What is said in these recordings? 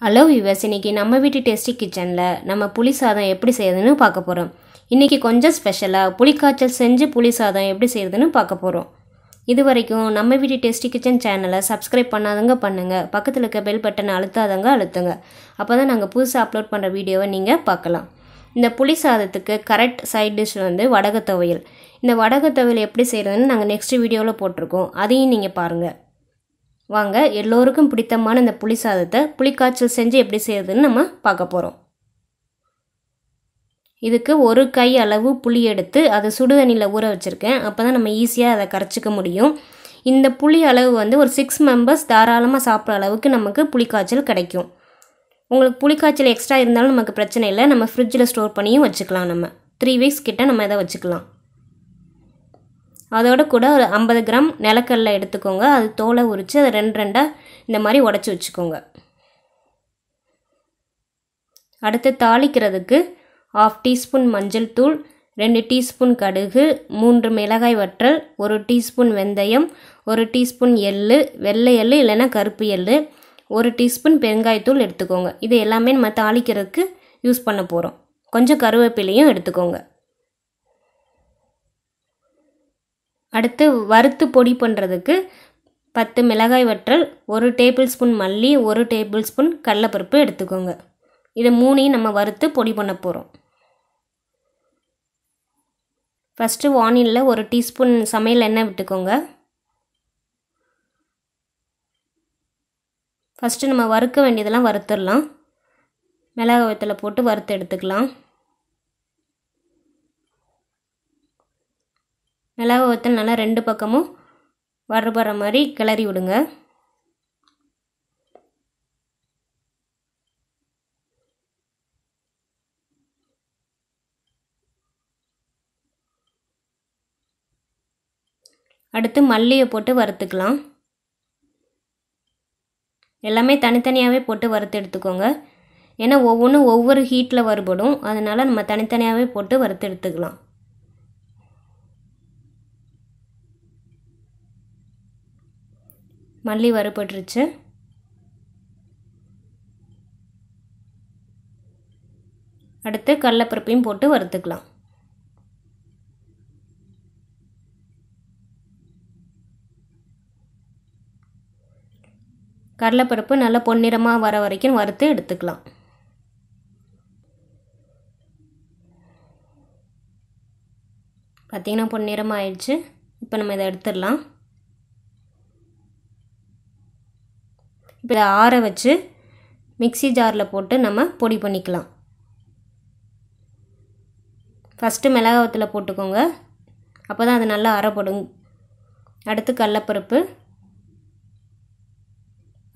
Hello viewers, இன்னைக்கு நம்ம வீட்டு டேஸ்டி கிச்சனில் நம்ம புளி சாதம் எப்படி செய்யறதுன்னு பார்க்க போகிறோம். இன்றைக்கி கொஞ்சம் ஸ்பெஷலாக புளிக்காய்ச்சல் செஞ்சு புளி சாதம் எப்படி செய்யறதுன்னு பார்க்க போகிறோம். இது வரைக்கும் நம்ம வீட்டு டேஸ்டி கிச்சன் சேனலை சப்ஸ்கிரைப் பண்ணாதவங்க பண்ணுங்கள். பக்கத்தில் இருக்க பெல் பட்டனை அழுத்துங்க. அப்போ தான் நாங்கள் புதுசாக அப்லோட் பண்ணுற வீடியோவை நீங்கள் பார்க்கலாம். இந்த புளி சாதத்துக்கு கரெக்ட் சைட் டிஷ் வடக துவையல். இந்த வடக துவையல் எப்படி செய்கிறதுன்னு நாங்கள் நெக்ஸ்ட் வீடியோவில் போட்டிருக்கோம். அதையும் நீங்கள் பாருங்கள். வாங்க, எல்லோருக்கும் பிடித்தமான இந்த புளி சாதத்தை புளிக்காய்ச்சல் செஞ்சு எப்படி செய்யறதுன்னு நம்ம பார்க்க போகிறோம். இதுக்கு ஒரு கை அளவு புளி எடுத்து அதை சுடுதண்ணியில் ஊற வச்சுருக்கேன். அப்போ தான் நம்ம ஈஸியாக அதை கரைச்சிக்க முடியும். இந்த புளி அளவு ஒரு 6 மெம்பர்ஸ் தாராளமாக சாப்பிட்ற அளவுக்கு நமக்கு புளிக்காய்ச்சல் கிடைக்கும். உங்களுக்கு புளிக்காய்ச்சல் எக்ஸ்ட்ரா இருந்தாலும் நமக்கு பிரச்சனை இல்லை. நம்ம ஃப்ரிட்ஜில் ஸ்டோர் பண்ணியும் வச்சுக்கலாம். நம்ம 3 வீக்ஸ் கிட்ட நம்ம இதை வச்சுக்கலாம். அதோட கூட ஒரு 50 கிராம் நிலக்கடலை எடுத்துக்கோங்க. அது தோலை உரித்து அதை 2 இந்த மாதிரி உடச்சி வச்சுக்கோங்க. அடுத்து தாளிக்கிறதுக்கு 1/2 டீஸ்பூன் மஞ்சள் தூள், 2 டீஸ்பூன் கடுகு, 3 மிளகாய் வற்றல், 1 டீஸ்பூன் வெந்தயம், 1 டீஸ்பூன் எள்ளு, வெள்ளை எள்ளு இல்லைன்னா கருப்பு எள்ளு, 1 டீஸ்பூன் பெருங்காயத்தூள் எடுத்துக்கோங்க. இது எல்லாமே நம்ம தாளிக்கிறதுக்கு யூஸ் பண்ண போகிறோம். கொஞ்சம் கருவேப்பிலையும் எடுத்துக்கோங்க. அடுத்து வறுத்து பொடி பண்ணுறதுக்கு 10 மிளகாய் வற்றல், 1 டேபிள் ஸ்பூன் மல்லி, 1 டேபிள் ஸ்பூன் கடலைப்பருப்பு எடுத்துக்கோங்க. இது 3ஐயும் நம்ம வறுத்து பொடி பண்ண போகிறோம். ஃபஸ்ட்டு வானிலில் 1 டீஸ்பூன் சமையல் எண்ணெய் விட்டுக்கோங்க. ஃபஸ்ட்டு நம்ம வறுக்க வேண்டியதெல்லாம் வறுத்துடலாம். மிளகாய் வத்தலை போட்டு வறுத்து எடுத்துக்கலாம். மிளகாய் வத்தல் நல்லா 2 பக்கமும் வறுபடுற மாதிரி கிளறி விடுங்க. அடுத்து மல்லியை போட்டு வறுத்துக்கலாம். எல்லாமே தனித்தனியாகவே போட்டு வறுத்து எடுத்துக்கோங்க. ஏன்னா ஒவ்வொன்றும் ஒவ்வொரு ஹீட்டில் வறுபடும். அதனால் நம்ம தனித்தனியாகவே போட்டு வறுத்து எடுத்துக்கலாம். மல்லி வறுபட்டுருச்சு. அடுத்து கடலைப்பருப்பையும் போட்டு வறுத்துக்கலாம். கடலைப்பருப்பு நல்லா பொன்னிறமாக வர வரைக்கும் வறுத்து எடுத்துக்கலாம். பார்த்திங்கன்னா பொன்னிறமாக ஆயிடுச்சு. இப்போ நம்ம இதை எடுத்துடலாம். இப்போ இதை ஆற வச்சு மிக்ஸி ஜாரில் போட்டு நம்ம பொடி பண்ணிக்கலாம். ஃபஸ்ட்டு மிளகாய் வத்தலை போட்டுக்கோங்க. அப்போ தான் அது நல்லா அரைப்படும். அடுத்து கடலைப்பருப்பு,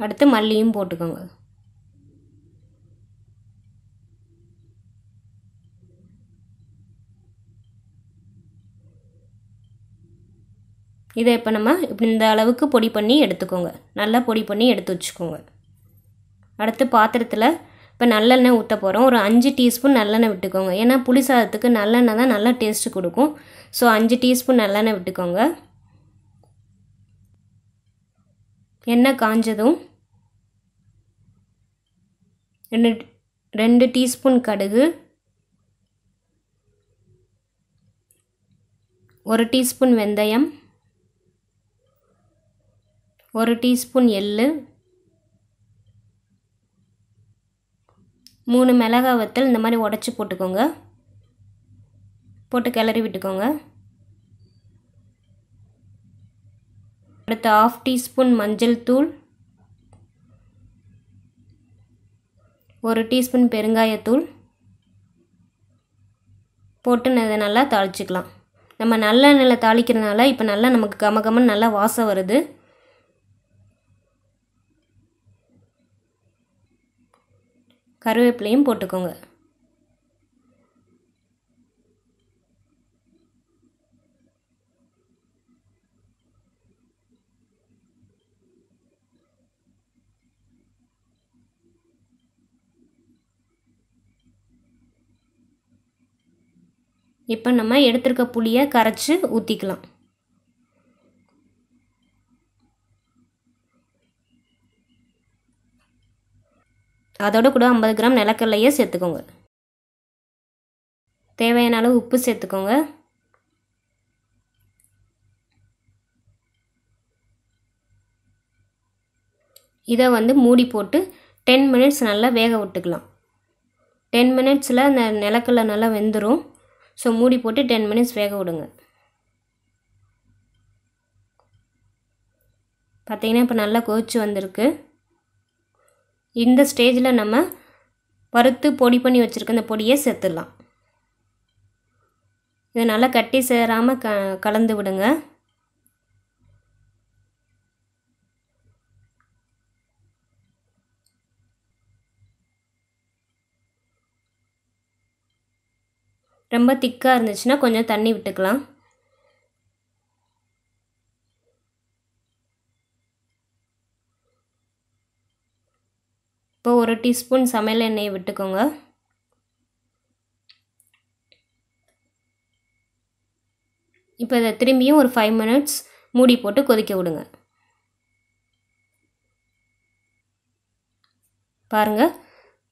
அடுத்து மல்லியும் போட்டுக்கோங்க. இதை இப்போ நம்ம இப்படி இந்த அளவுக்கு பொடி பண்ணி எடுத்துக்கோங்க. நல்லா பொடி பண்ணி எடுத்து வச்சுக்கோங்க. அடுத்து பாத்திரத்தில் இப்போ நல்லெண்ணெய் ஊற்ற போகிறோம். ஒரு 5 டீஸ்பூன் நல்லெண்ணெய் விட்டுக்கோங்க. ஏன்னா புளி சாதத்துக்கு நல்லெண்ணெய் தான் நல்லா டேஸ்ட்டு கொடுக்கும். ஸோ 5 டீஸ்பூன் நல்லெண்ணெய் விட்டுக்கோங்க. எண்ணெய் காஞ்சதும் 2 டீஸ்பூன் கடுகு, 1 டீஸ்பூன் வெந்தயம், 1 டீஸ்பூன் எள்ளு, 3 மிளகாய் வத்தல் இந்த மாதிரி உடச்சி போட்டுக்கோங்க. போட்டு கிளறி விட்டுக்கோங்க. அடுத்து 1/2 டீஸ்பூன் மஞ்சள் தூள், 1 டீஸ்பூன் பெருங்காயத்தூள் போட்டு இதை நல்லா தாளிச்சிக்கலாம். நம்ம நல்லெண்ணெயில் தாளிக்கிறதுனால இப்போ நல்லா நமக்கு கமகமன்னு நல்லா வாசம் வருது. கருவேப்பிலையும் போட்டுக்கோங்க. இப்போ நம்ம எடுத்துருக்க புளியை கரைச்சி ஊற்றிக்கலாம். அதோட கூட 50 கிராம் நிலக்கடலையை சேர்த்துக்கோங்க. தேவையான அளவு உப்பு சேர்த்துக்கோங்க. இதை வந்து மூடி போட்டு 10 மினிட்ஸ் நல்லா வேக விட்டுக்கலாம். 10 மினிட்ஸில் அந்த நிலக்கடலை நல்லா வெந்துடும். ஸோ மூடி போட்டு 10 மினிட்ஸ் வேக விடுங்க. பார்த்தீங்கன்னா இப்போ நல்லா கொதிச்சு வந்திருக்கு. இந்த ஸ்டேஜில் நம்ம வறுத்து பொடி பண்ணி வச்சுருக்க இந்த பொடியை சேர்த்துடலாம். இதை நல்லா கட்டி சேராமல் கலந்து விடுங்க. ரொம்ப திக்காக இருந்துச்சுன்னா கொஞ்சம் தண்ணி விட்டுக்கலாம். இப்போ 1 டீஸ்பூன் சமையல் எண்ணெயை விட்டுக்கோங்க. இப்போ இதை திரும்பியும் ஒரு 5 மினிட்ஸ் மூடி போட்டு கொதிக்க விடுங்க. பாருங்கள்,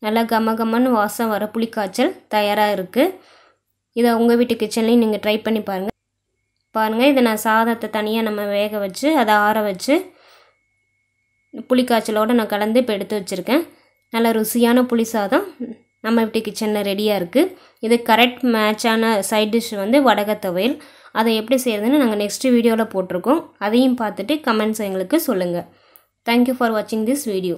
நல்லா கமகமன்னு வாசம் வர புளிக்காய்ச்சல் தயாராக இருக்குது. இதை உங்கள் வீட்டு கிச்சன்லேயும் நீங்கள் ட்ரை பண்ணி பாருங்கள். இதை நான் சாதத்தை தனியாக நம்ம வேக வச்சு அதை ஆற வச்சு புளிக்காய்ச்சலோடு நான் கலந்து இப்போ எடுத்து வச்சுருக்கேன். நல்ல ருசியான புளி சாதம் நம்ம வீட்டு கிச்சனில் ரெடியாக இருக்குது. இது கரெக்ட் மேட்சான சைட் டிஷ் வந்து வடகை துவையல். அதை எப்படி செய்கிறதுன்னு நாங்கள் நெக்ஸ்ட் வீடியோவில் போட்டிருக்கோம். அதையும் பார்த்துட்டு கமெண்ட்ஸ் எங்களுக்கு சொல்லுங்கள். தேங்க்யூ ஃபார் வாட்சிங் திஸ் வீடியோ.